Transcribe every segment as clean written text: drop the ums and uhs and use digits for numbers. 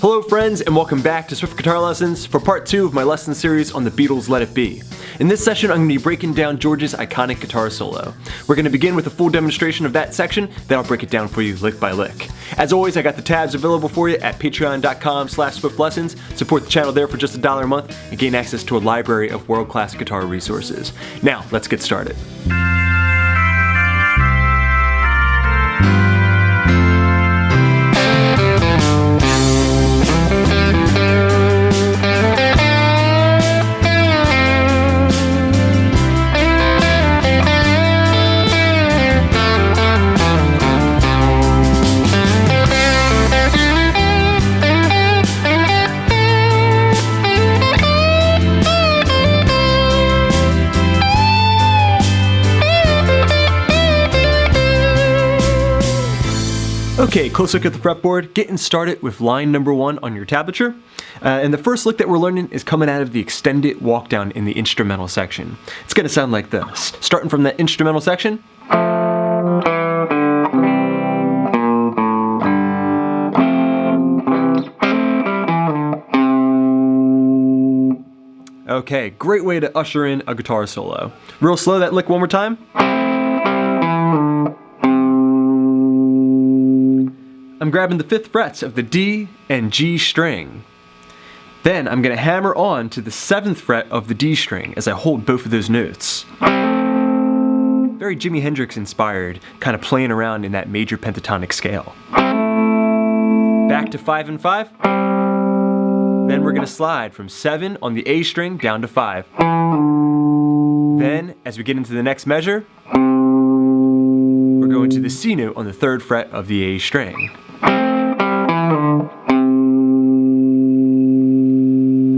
Hello friends, and welcome back to Swift Guitar Lessons for part 2 of my lesson series on the Beatles' Let It Be. In this session, I'm going to be breaking down George's iconic guitar solo. We're going to begin with a full demonstration of that section, then I'll break it down for you lick by lick. As always, I got the tabs available for you at patreon.com/swiftlessons. Support the channel there for just $1 a month and gain access to a library of world-class guitar resources. Now, let's get started. Okay, close look at the fretboard, getting started with line number 1 on your tablature. And the first lick that we're learning is coming out of the extended walk down in the instrumental section. It's going to sound like this. Starting from that instrumental section. Okay, great way to usher in a guitar solo. Real slow, that lick one more time. I'm grabbing the 5th frets of the D and G string. Then I'm going to hammer on to the 7th fret of the D string as I hold both of those notes. Very Jimi Hendrix inspired, kind of playing around in that major pentatonic scale. Back to 5 and 5. Then we're going to slide from 7 on the A string down to 5. Then, as we get into the next measure, we're going to the C note on the 3rd fret of the A string.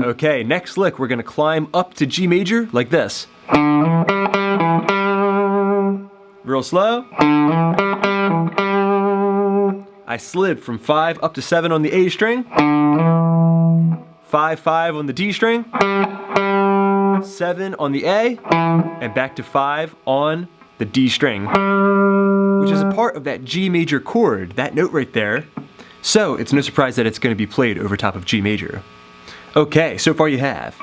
Okay, next lick, we're going to climb up to G major like this. Real slow. I slid from 5 up to 7 on the A string. 5, 5 on the D string. 7 on the A. And back to 5 on the D string, which is a part of that G major chord, that note right there. So it's no surprise that it's going to be played over top of G major. Okay, so far you have.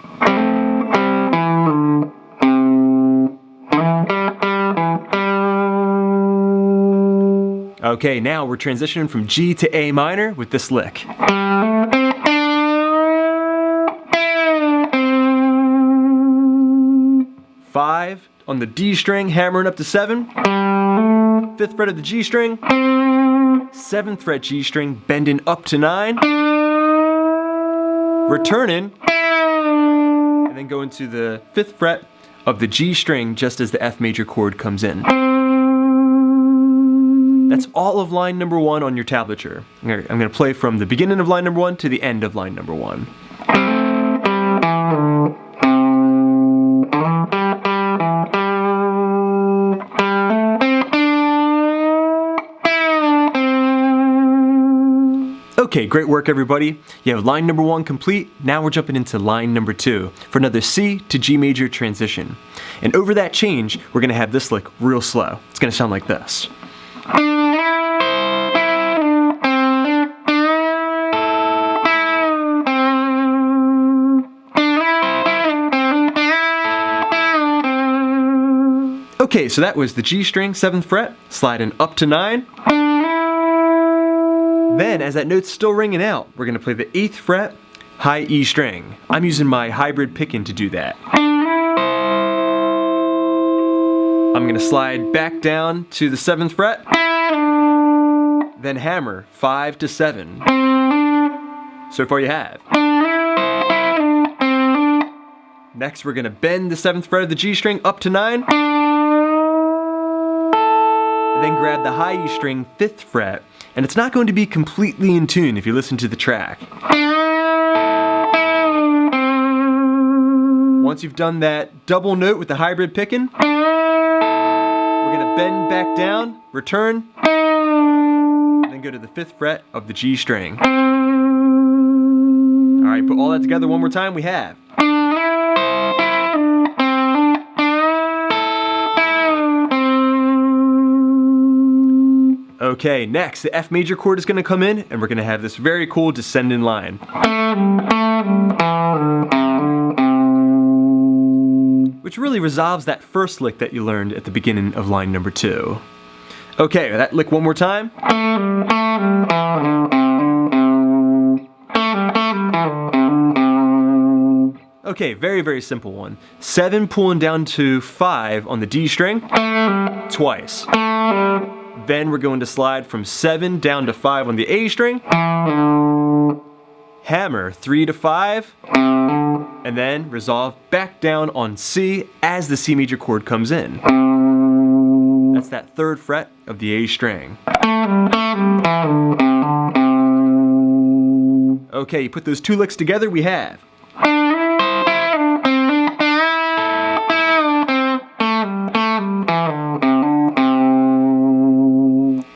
Okay, now we're transitioning from G to A minor with this lick. Five on the D string, hammering up to 7. 5th fret of the G string. 7th fret G string, bending up to 9. Returning, and then going to the 5th fret of the G string just as the F major chord comes in. That's all of line number 1 on your tablature. I'm going to play from the beginning of line number 1 to the end of line number 1. Okay, great work everybody. You have line number 1 complete. Now we're jumping into line number 2 for another C to G major transition. And over that change, we're going to have this lick real slow. It's going to sound like this. Okay, so that was the G string, 7th fret, sliding up to 9. Then, as that note's still ringing out, we're going to play the 8th fret, high E string. I'm using my hybrid picking to do that. I'm going to slide back down to the 7th fret, then hammer 5 to 7. So far you have. Next, we're going to bend the 7th fret of the G string up to 9. Then grab the high E string, 5th fret, and it's not going to be completely in tune if you listen to the track. Once you've done that double note with the hybrid picking, we're going to bend back down, return, and then go to the 5th fret of the G string. Alright, put all that together one more time, we have. Okay, next, the F major chord is going to come in, and we're going to have this very cool descending line. Which really resolves that first lick that you learned at the beginning of line number 2. Okay, that lick one more time. Okay, very, very simple one. 7 pulling down to 5 on the D string, twice. Then we're going to slide from 7 down to 5 on the A string, hammer 3 to 5, and then resolve back down on C as the C major chord comes in. That's that 3rd fret of the A string. Okay, you put those 2 licks together, we have.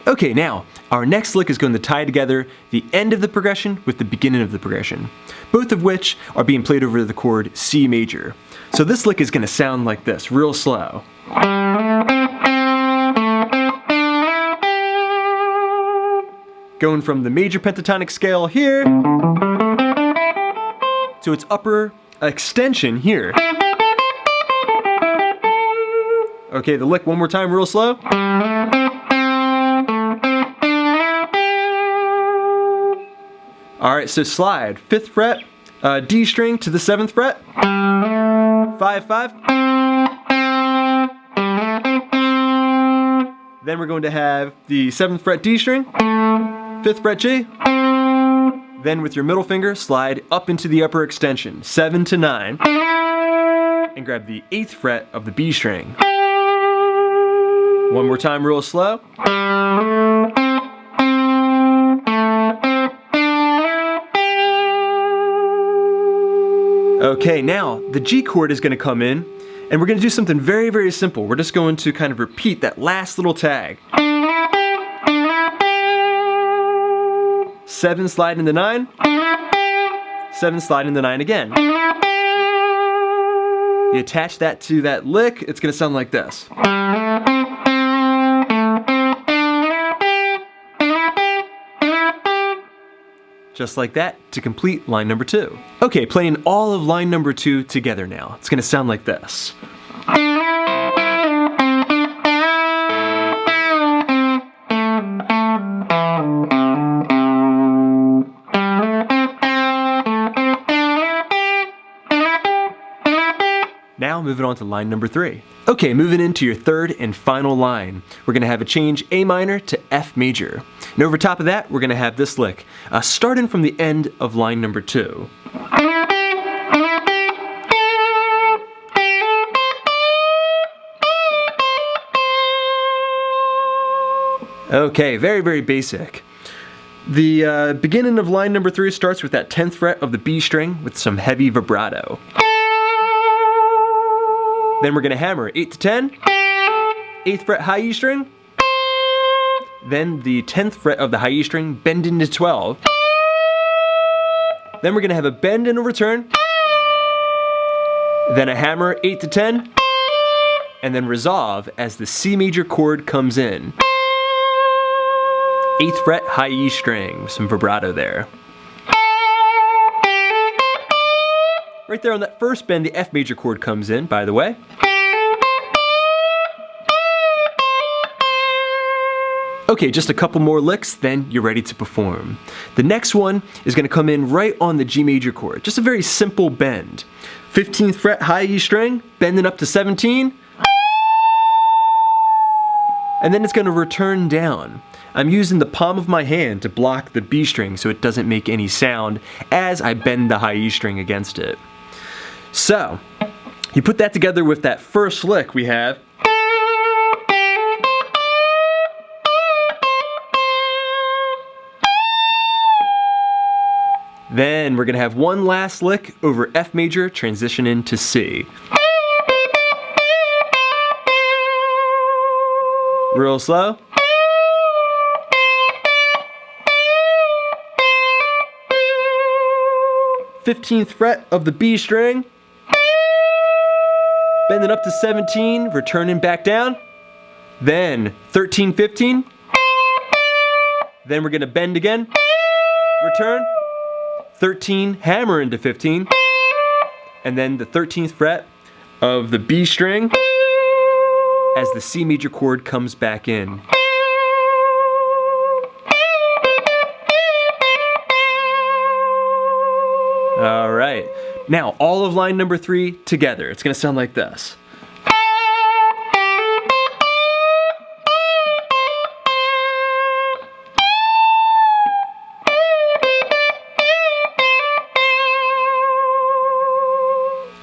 Okay, now, our next lick is going to tie together the end of the progression with the beginning of the progression, both of which are being played over the chord C major. So this lick is going to sound like this, real slow. Going from the major pentatonic scale here to its upper extension here. Okay, the lick one more time, real slow. Alright, so slide 5th fret, D string to the 7th fret, 5, 5. Then we're going to have the 7th fret D string, 5th fret G. Then with your middle finger, slide up into the upper extension, 7 to 9, and grab the 8th fret of the B string. One more time, real slow. Okay, now the G chord is going to come in, and we're going to do something very, very simple. We're just going to kind of repeat that last little tag. 7 slide into 9, 7 slide into 9 again. You attach that to that lick, it's going to sound like this. Just like that to complete line number 2. Okay, playing all of line number 2 together now. It's gonna sound like this. Now moving on to line number 3. Okay, moving into your 3rd and final line. We're gonna have a change A minor to F major. And over top of that, we're gonna have this lick, starting from the end of line number 2. Okay, very, very basic. The beginning of line number 3 starts with that 10th fret of the B string with some heavy vibrato. Then we're going to hammer 8 to 10, 8th fret high E string, then the 10th fret of the high E string bend into 12. Then we're going to have a bend and a return, then a hammer 8 to 10, and then resolve as the C major chord comes in. 8th fret high E string, some vibrato there. Right there on that first bend, the F major chord comes in, by the way. Okay, just a couple more licks, then you're ready to perform. The next one is going to come in right on the G major chord. Just a very simple bend. 15th fret high E string, bending up to 17. And then it's going to return down. I'm using the palm of my hand to block the B string so it doesn't make any sound as I bend the high E string against it. So, you put that together with that first lick we have. Then we're going to have one last lick over F major, transition into C. Real slow. "15th fret of the B string, bending up to 17, returning back down, then 13, 15, Then we're gonna bend again, return, 13, hammer into 15, and then the 13th fret of the B string as the C major chord comes back in. All right, now all of line number 3 together. It's gonna sound like this.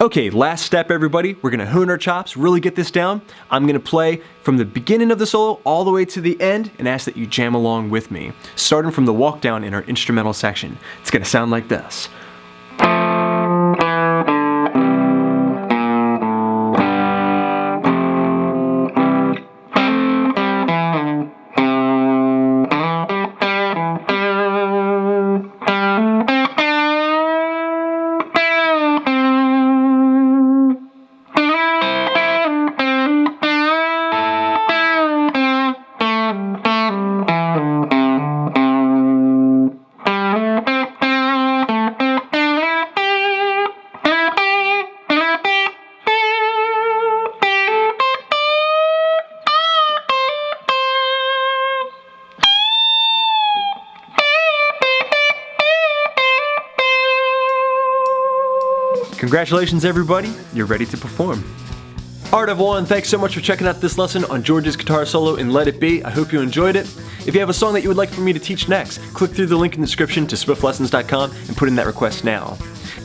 Okay, last step everybody. We're gonna hone our chops, really get this down. I'm gonna play from the beginning of the solo all the way to the end and ask that you jam along with me, starting from the walk down in our instrumental section. It's gonna sound like this. Congratulations everybody, you're ready to perform. Alright everyone, thanks so much for checking out this lesson on George's guitar solo in Let It Be. I hope you enjoyed it. If you have a song that you would like for me to teach next, click through the link in the description to SwiftLessons.com and put in that request now.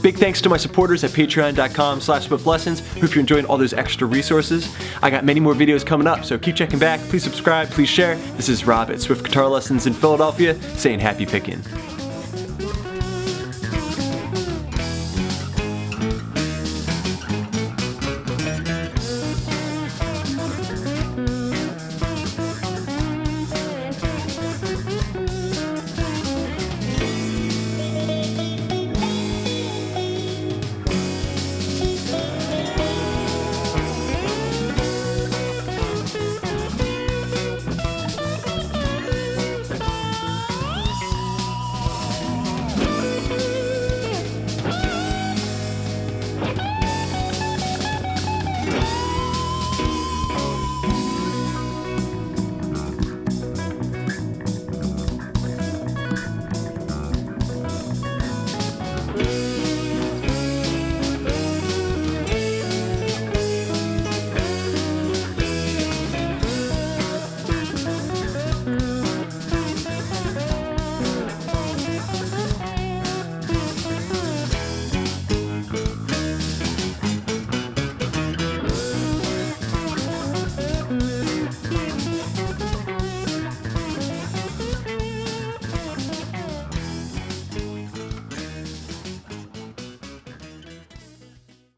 Big thanks to my supporters at patreon.com/SwiftLessons. Hope you enjoyed all those extra resources. I got many more videos coming up, so keep checking back. Please subscribe, please share. This is Rob at Swift Guitar Lessons in Philadelphia, saying happy picking.